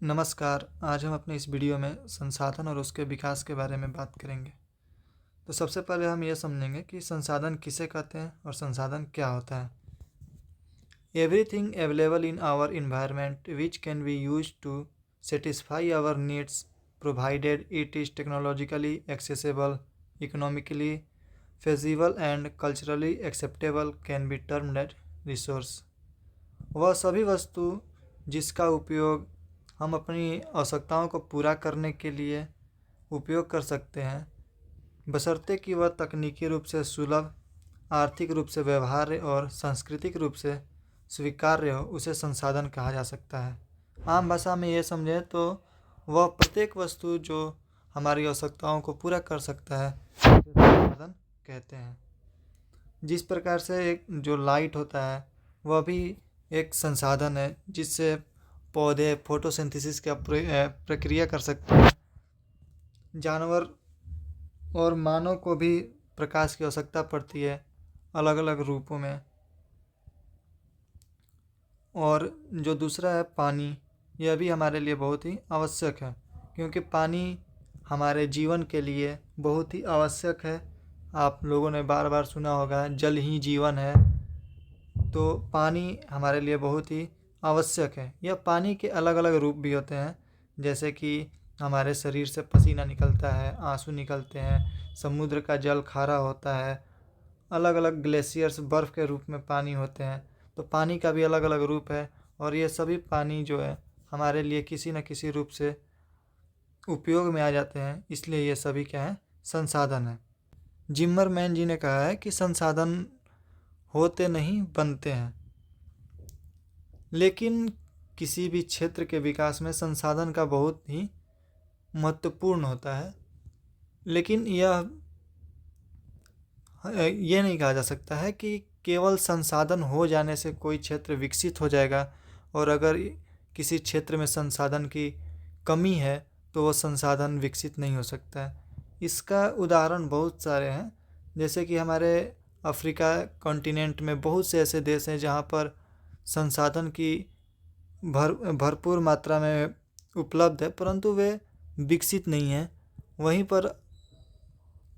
नमस्कार। आज हम अपने इस वीडियो में संसाधन और उसके विकास के बारे में बात करेंगे। तो सबसे पहले हम ये समझेंगे कि संसाधन किसे कहते हैं और संसाधन क्या होता है। Everything available in our environment which can be use to satisfy our needs provided it is technologically accessible, economically feasible and culturally acceptable can be termed as resource. वह सभी वस्तु जिसका उपयोग हम अपनी आवश्यकताओं को पूरा करने के लिए उपयोग कर सकते हैं, बशर्ते कि वह तकनीकी रूप से सुलभ, आर्थिक रूप से व्यवहार्य और सांस्कृतिक रूप से स्वीकार्य हो, उसे संसाधन कहा जा सकता है। आम भाषा में ये समझें तो वह प्रत्येक वस्तु जो हमारी आवश्यकताओं को पूरा कर सकता है उसे संसाधन कहते हैं। जिस प्रकार से एक जो लाइट होता है वह भी एक संसाधन है, जिससे पौधे फोटोसिंथेसिस का प्रक्रिया कर सकते हैं। जानवर और मानव को भी प्रकाश की आवश्यकता पड़ती है अलग अलग रूपों में। और जो दूसरा है पानी, यह भी हमारे लिए बहुत ही आवश्यक है, क्योंकि पानी हमारे जीवन के लिए बहुत ही आवश्यक है। आप लोगों ने बार बार सुना होगा, जल ही जीवन है। तो पानी हमारे लिए बहुत ही आवश्यक है। यह पानी के अलग अलग रूप भी होते हैं, जैसे कि हमारे शरीर से पसीना निकलता है, आंसू निकलते हैं, समुद्र का जल खारा होता है, अलग अलग ग्लेशियर्स बर्फ़ के रूप में पानी होते हैं। तो पानी का भी अलग अलग रूप है, और ये सभी पानी जो है हमारे लिए किसी न किसी रूप से उपयोग में आ जाते हैं, इसलिए ये सभी क्या हैं, संसाधन हैं। जिम्मरमैन जी ने कहा है कि संसाधन होते नहीं बनते हैं, लेकिन किसी भी क्षेत्र के विकास में संसाधन का बहुत ही महत्वपूर्ण होता है। लेकिन ये नहीं कहा जा सकता है कि केवल संसाधन हो जाने से कोई क्षेत्र विकसित हो जाएगा, और अगर किसी क्षेत्र में संसाधन की कमी है तो वह संसाधन विकसित नहीं हो सकता है। इसका उदाहरण बहुत सारे हैं, जैसे कि हमारे अफ्रीका कॉन्टिनेंट में बहुत से ऐसे देश हैं जहाँ पर संसाधन की भरपूर मात्रा में उपलब्ध है, परंतु वे विकसित नहीं हैं। वहीं पर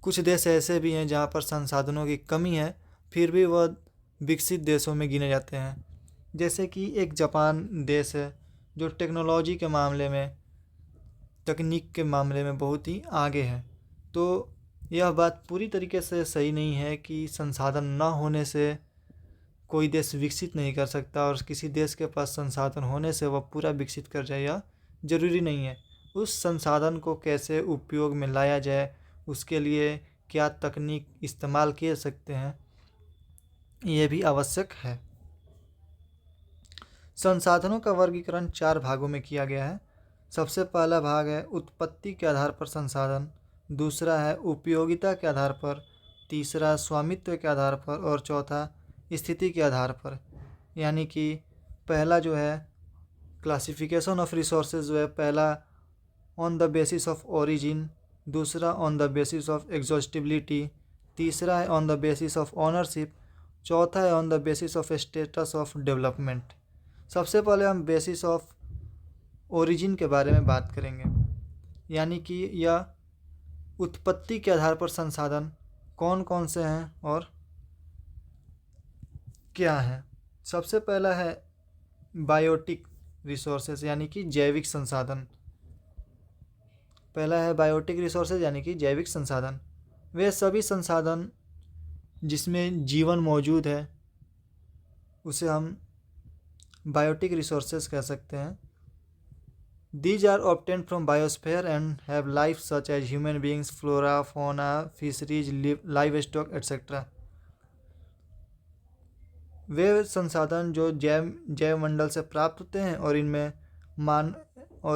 कुछ देश ऐसे भी हैं जहाँ पर संसाधनों की कमी है, फिर भी वह विकसित देशों में गिने जाते हैं। जैसे कि एक जापान देश है जो टेक्नोलॉजी के मामले में, तकनीक के मामले में बहुत ही आगे है। तो यह बात पूरी तरीके से सही नहीं है कि संसाधन न होने से कोई देश विकसित नहीं कर सकता, और किसी देश के पास संसाधन होने से वह पूरा विकसित कर जाए, यह जरूरी नहीं है। उस संसाधन को कैसे उपयोग में लाया जाए, उसके लिए क्या तकनीक इस्तेमाल किए सकते हैं, यह भी आवश्यक है। संसाधनों का वर्गीकरण 4 भागों में किया गया है। सबसे पहला भाग है उत्पत्ति के आधार पर संसाधन, दूसरा है उपयोगिता के आधार पर, तीसरा स्वामित्व के आधार पर, और चौथा स्थिति के आधार पर। यानी कि पहला जो है क्लासिफिकेशन ऑफ रिसोर्सेज जो है, पहला on the basis of origin, दूसरा on the basis of exhaustibility, तीसरा है on the basis of ownership, चौथा है on the basis of status of development. सबसे पहले हम बेसिस ऑफ ओरिजिन के बारे में बात करेंगे, यानी कि यह उत्पत्ति के आधार पर संसाधन कौन कौन से हैं और क्या हैं। सबसे पहला है बायोटिक रिसोर्सेज, यानी कि जैविक संसाधन। पहला है बायोटिक रिसोर्सेज यानी कि जैविक संसाधन। वे सभी संसाधन जिसमें जीवन मौजूद है उसे हम बायोटिक रिसोर्सेज कह सकते हैं। These are obtained from biosphere and have life such as human beings, flora, fauna, fisheries, livestock, etc. वे संसाधन जो जैव मंडल से प्राप्त होते हैं और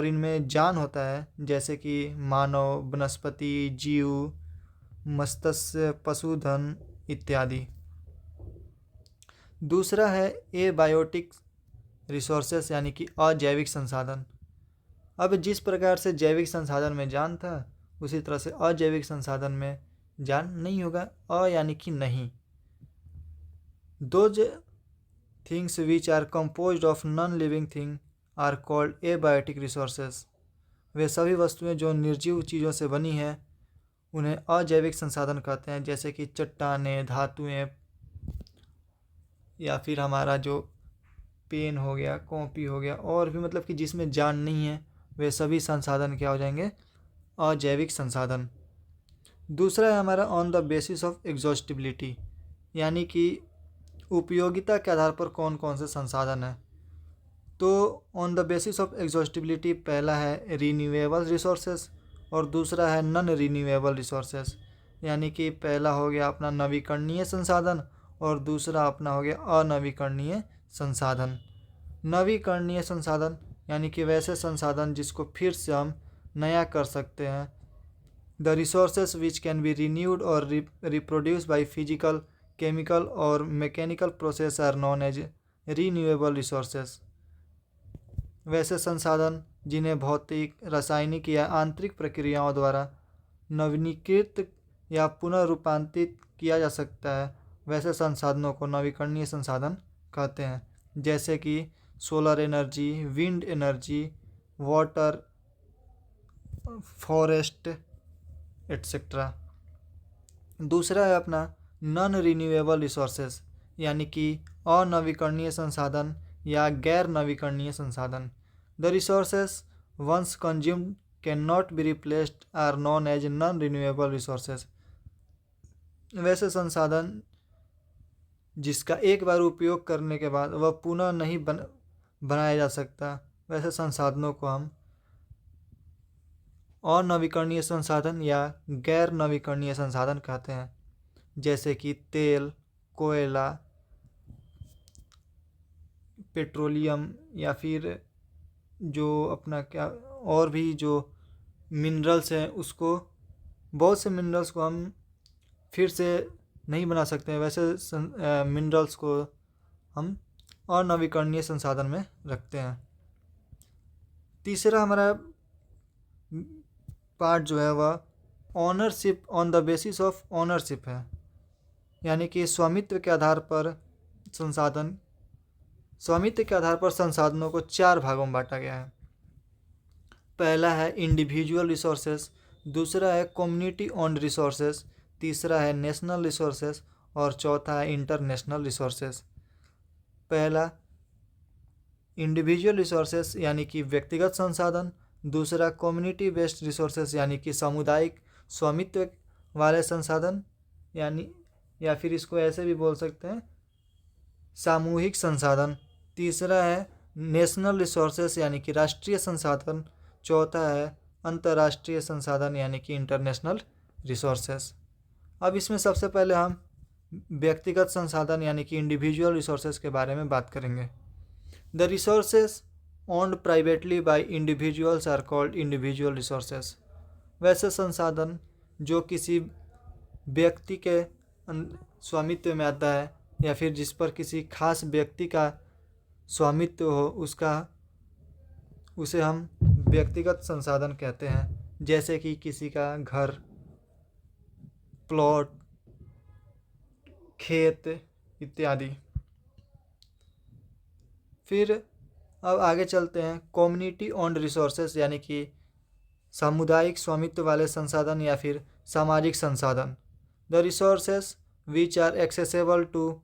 इनमें जान होता है, जैसे कि मानव, वनस्पति, जीव, मत्स्य, पशुधन इत्यादि। दूसरा है एबायोटिक रिसोर्सेस यानी कि अजैविक संसाधन। अब जिस प्रकार से जैविक संसाधन में जान था, उसी तरह से अजैविक संसाधन में जान नहीं होगा। अ यानी कि नहीं। Those things which are composed of non living thing are called abiotic resources. वे सभी वस्तुएं जो निर्जीव चीज़ों से बनी हैं उन्हें अजैविक संसाधन कहते हैं, जैसे कि चट्टानें, धातुएं, या फिर हमारा जो पेन हो गया, कॉपी हो गया, और भी मतलब कि जिसमें जान नहीं है, वे सभी संसाधन क्या हो जाएंगे? अजैविक संसाधन। दूसरा है हमारा on the basis of exhaustibility, यानी कि उपयोगिता के आधार पर कौन कौन से संसाधन हैं। तो on the basis of exhaustibility पहला है रीन्यूएबल रिसोर्सेज और दूसरा है नॉन रीन्यूएबल रिसोर्सेज, यानी कि पहला हो गया अपना नवीकरणीय संसाधन और दूसरा अपना हो गया अनवीकरणीय संसाधन। नवीकरणीय संसाधन यानी कि वैसे संसाधन जिसको फिर से हम नया कर सकते हैं। The resources which can be renewed और रिप्रोड्यूस बाई फिजिकल, केमिकल और mechanical process are known as renewable resources. वैसे संसाधन जिन्हें भौतिक, रासायनिक या आंतरिक प्रक्रियाओं द्वारा नवीनीकृत या पुनर्रूपांतरित किया जा सकता है, वैसे संसाधनों को नवीकरणीय संसाधन कहते हैं, जैसे कि solar energy, wind energy, water, forest etcetera. दूसरा है अपना नॉन रिन्यूएबल रिसोर्सेज, यानी कि अनवीकरणीय संसाधन या गैर नवीकरणीय संसाधन। The resources once consumed can not be replaced are known as non renewable resources. वैसे संसाधन जिसका एक बार उपयोग करने के बाद वह पुनः नहीं बनाया जा सकता, वैसे संसाधनों को हम अनवीकरणीय संसाधन या गैर नवीकरणीय संसाधन कहते हैं, जैसे कि तेल, कोयला, पेट्रोलियम, या फिर जो अपना क्या और भी जो मिनरल्स हैं, उसको बहुत से मिनरल्स को हम फिर से नहीं बना सकते हैं, वैसे मिनरल्स को हम अनवीकरणीय संसाधन में रखते हैं। तीसरा हमारा पार्ट जो है वह ownership on the basis of ownership है, यानी कि स्वामित्व के आधार पर संसाधनों को 4 भागों में बांटा गया है। पहला है इंडिविजुअल रिसोर्सेज, दूसरा है कम्युनिटी ओन्ड रिसोर्सेज, तीसरा है नेशनल रिसोर्सेज और चौथा है इंटरनेशनल रिसोर्सेज। पहला इंडिविजुअल रिसोर्सेज यानी कि व्यक्तिगत संसाधन, दूसरा कम्युनिटी बेस्ड रिसोर्सेज यानी कि सामुदायिक स्वामित्व वाले संसाधन, यानी या फिर इसको ऐसे भी बोल सकते हैं सामूहिक संसाधन, तीसरा है नेशनल रिसोर्सेज यानी कि राष्ट्रीय संसाधन, चौथा है अंतर्राष्ट्रीय संसाधन यानी कि इंटरनेशनल रिसोर्सेज। अब इसमें सबसे पहले हम व्यक्तिगत संसाधन यानी कि इंडिविजुअल रिसोर्सेज के बारे में बात करेंगे। The resources owned privately by individuals are called individual resources. वैसे संसाधन जो किसी व्यक्ति के स्वामित्व में आता है या फिर जिस पर किसी खास व्यक्ति का स्वामित्व हो, उसे हम व्यक्तिगत संसाधन कहते हैं, जैसे कि किसी का घर, प्लॉट, खेत इत्यादि। फिर अब आगे चलते हैं कम्युनिटी ओन्ड रिसोर्सेज यानी कि सामुदायिक स्वामित्व वाले संसाधन या फिर सामाजिक संसाधन। The resources which are accessible to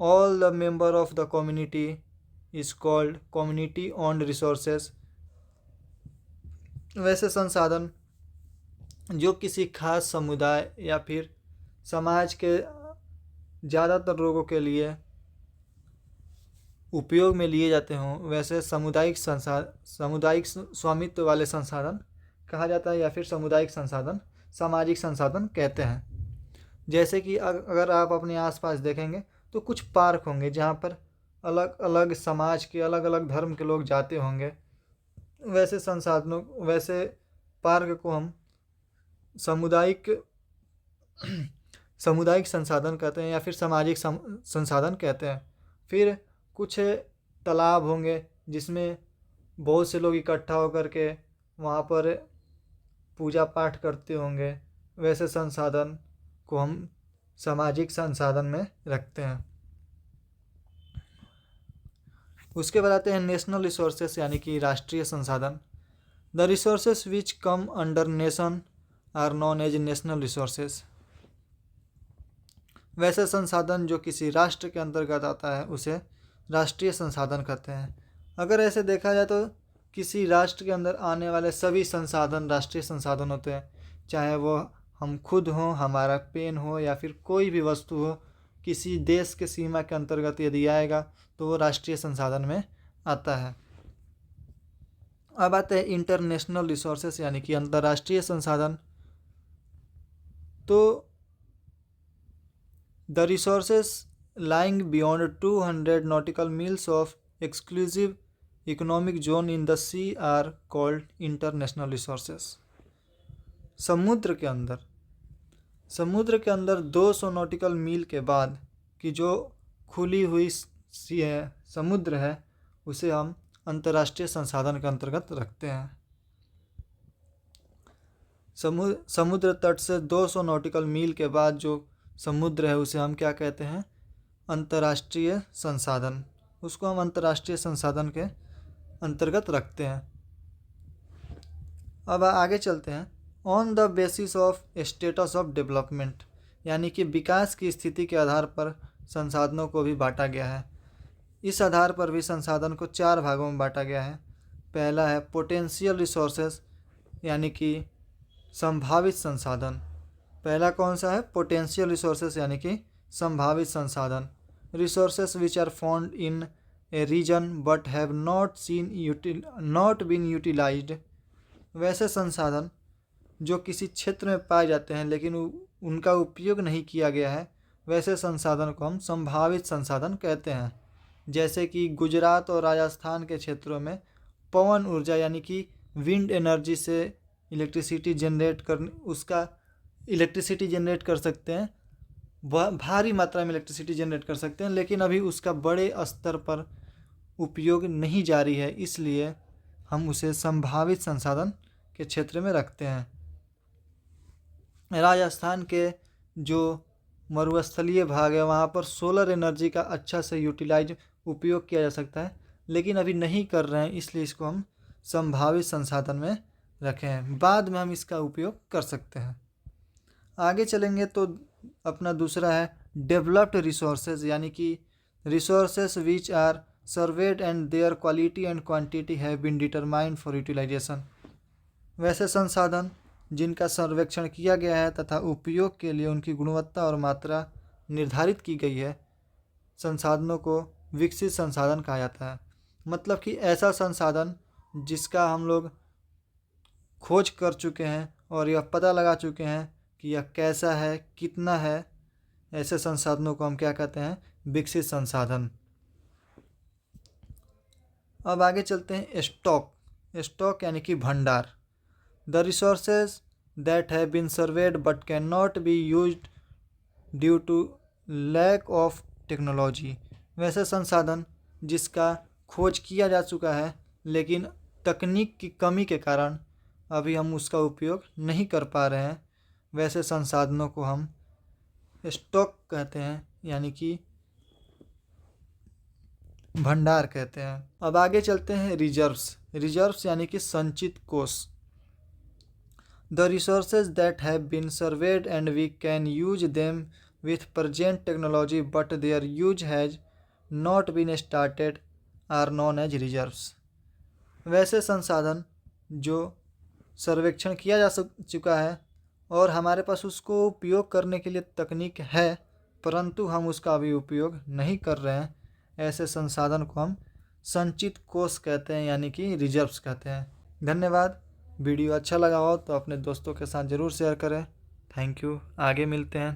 all the member of the community is called community owned resources. वैसे संसाधन जो किसी खास समुदाय या फिर समाज के ज़्यादातर लोगों के लिए उपयोग में लिए जाते हों, वैसे सामुदायिक स्वामित्व वाले संसाधन कहा जाता है या फिर सामुदायिक संसाधन, सामाजिक संसाधन कहते हैं। जैसे कि अगर आप अपने आसपास देखेंगे तो कुछ पार्क होंगे जहाँ पर अलग अलग समाज के, अलग अलग धर्म के लोग जाते होंगे। वैसे पार्क को हम सामुदायिक संसाधन कहते हैं या फिर सामाजिक संसाधन कहते हैं। फिर कुछ तालाब होंगे जिसमें बहुत से लोग इकट्ठा होकर के वहाँ पर पूजा पाठ करते होंगे, वैसे संसाधन को हम सामाजिक संसाधन में रखते हैं। उसके बाद आते हैं नेशनल रिसोर्सेस यानी कि राष्ट्रीय संसाधन। The resources which come under nation are known as national resources. वैसे संसाधन जो किसी राष्ट्र के अंतर्गत आता है उसे राष्ट्रीय संसाधन कहते हैं। अगर ऐसे देखा जाए तो किसी राष्ट्र के अंदर आने वाले सभी संसाधन राष्ट्रीय संसाधन होते हैं, चाहे वो हम खुद हों, हमारा पेन हो या फिर कोई भी वस्तु हो, किसी देश के सीमा के अंतर्गत यदि आएगा तो वो राष्ट्रीय संसाधन में आता है। अब आते हैं इंटरनेशनल रिसोर्सेस यानी कि अंतर्राष्ट्रीय संसाधन। तो the resources lying beyond 200 nautical miles of exclusive economic zone in the sea are called international resources. समुद्र के अंदर 200 नॉटिकल मील के बाद की जो खुली हुई सी है, समुद्र है, उसे हम अंतर्राष्ट्रीय संसाधन के अंतर्गत रखते हैं। समुद्र तट से 200 नॉटिकल मील के बाद जो समुद्र है उसे हम क्या कहते हैं? अंतर्राष्ट्रीय संसाधन। उसको हम अंतर्राष्ट्रीय संसाधन के अंतर्गत रखते हैं। अब आगे चलते हैं। On the basis of status of development यानी कि विकास की स्थिति के आधार पर संसाधनों को भी बांटा गया है। इस आधार पर भी संसाधन को 4 भागों में बांटा गया है। पहला है पोटेंशियल रिसोर्सेस यानी कि संभावित संसाधन। पहला कौन सा है? पोटेंशियल रिसोर्सेस यानी कि संभावित संसाधन। Resources which are found in a region but have not been utilised. वैसे संसाधन जो किसी क्षेत्र में पाए जाते हैं लेकिन उनका उपयोग नहीं किया गया है, वैसे संसाधन को हम संभावित संसाधन कहते हैं। जैसे कि गुजरात और राजस्थान के क्षेत्रों में पवन ऊर्जा यानी कि विंड एनर्जी से इलेक्ट्रिसिटी जनरेट कर सकते हैं, भारी मात्रा में इलेक्ट्रिसिटी जनरेट कर सकते हैं, लेकिन अभी उसका बड़े स्तर पर उपयोग नहीं जारी है, इसलिए हम उसे संभावित संसाधन के क्षेत्र में रखते हैं। राजस्थान के जो मरुस्थलीय भाग है वहाँ पर सोलर एनर्जी का अच्छा से उपयोग किया जा सकता है, लेकिन अभी नहीं कर रहे हैं, इसलिए इसको हम संभावित संसाधन में रखे हैं। बाद में हम इसका उपयोग कर सकते हैं। आगे चलेंगे तो अपना दूसरा है डेवलप्ड रिसोर्सेज यानी कि resources which are surveyed and their quality and quantity have been determined for utilisation. वैसे संसाधन जिनका सर्वेक्षण किया गया है तथा उपयोग के लिए उनकी गुणवत्ता और मात्रा निर्धारित की गई है, संसाधनों को विकसित संसाधन कहा जाता है। मतलब कि ऐसा संसाधन जिसका हम लोग खोज कर चुके हैं और यह पता लगा चुके हैं कि यह कैसा है, कितना है, ऐसे संसाधनों को हम क्या कहते हैं? विकसित संसाधन। अब आगे चलते हैं स्टॉक यानी कि भंडार। The resources that have been surveyed but can not be used due to lack of technology. वैसे संसाधन जिसका खोज किया जा चुका है लेकिन तकनीक की कमी के कारण अभी हम उसका उपयोग नहीं कर पा रहे हैं, वैसे संसाधनों को हम स्टॉक कहते हैं यानी कि भंडार कहते हैं। अब आगे चलते हैं रिजर्व्स यानी कि संचित कोष। The resources that have been surveyed and we can use them with present technology but their use has not been started are known as reserves. वैसे संसाधन जो सर्वेक्षण किया जा चुका है और हमारे पास उसको उपयोग करने के लिए तकनीक है, परंतु हम उसका अभी उपयोग नहीं कर रहे हैं, ऐसे संसाधन को हम संचित कोष कहते हैं यानी कि रिजर्व्स कहते हैं। धन्यवाद। वीडियो अच्छा लगा हो तो अपने दोस्तों के साथ ज़रूर शेयर करें। Thank you. आगे मिलते हैं।